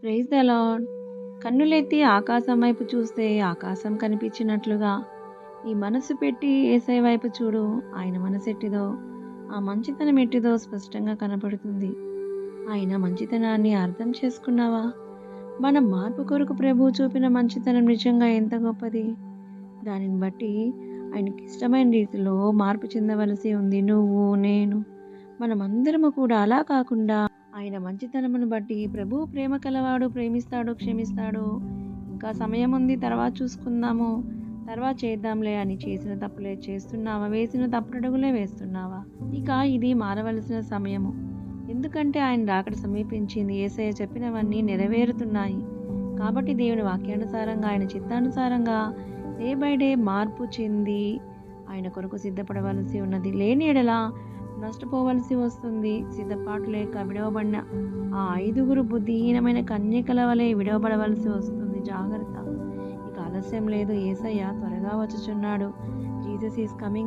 Praise the lord. కన్నులెత్తి ఆకాశం వైపు చూస్తే ఆకాశం కనిపించినట్లుగా నీ మనసు పెట్టి యేసయ్య వైపు చూడు. ఆయన మనసెట్టిదో, ఆ మంచితనం ఎట్టిదో స్పష్టంగా కనపడుతుంది. ఆయన మంచితనాన్ని అర్థం చేసుకున్నావా? మన మార్పు కొరకు ప్రభువు చూపిన మంచితనం నిజంగా ఎంత గొప్పది. దానిని బట్టి ఆయనకి ఇష్టమైన రీతిలో మార్పు చెందవలసి ఉంది. నువ్వు, నేను, మనమందరము కూడా అలా కాకుండా ఆయన మంచితనమును బట్టి ప్రభువు ప్రేమ కలవాడు, ప్రేమిస్తాడు, క్షమిస్తాడు. ఇంకా సమయం ఉంది, తర్వాత చూసుకుందాము, తర్వాత చేద్దాంలే అని చేసిన తప్పులే చేస్తున్నావా? వేసిన తప్పుడడుగులే వేస్తున్నావా? ఇక ఇది మారవలసిన సమయము. ఎందుకంటే ఆయన రాకడ సమీపించింది. యేసయ్య చెప్పినవన్నీ నెరవేరుతున్నాయి. కాబట్టి దేవుని వాక్యానుసారంగా, ఆయన చిత్తానుసారంగా డే బై డే మార్పు చెంది ఆయన కొరకు సిద్ధపడవలసి ఉన్నది. లేని ఎడల నష్టపోవలసి వస్తుంది. సిద్ధపాటు లేక విడవబడిన ఆ 5గురు బుద్ధిహీనమైన కన్యకల వలె విడవబడవలసి వస్తుంది. జాగ్రత్త. ఇక ఆలస్యం లేదు. యేసయ్య త్వరగా వచ్చుచున్నాడు. Jesus is coming.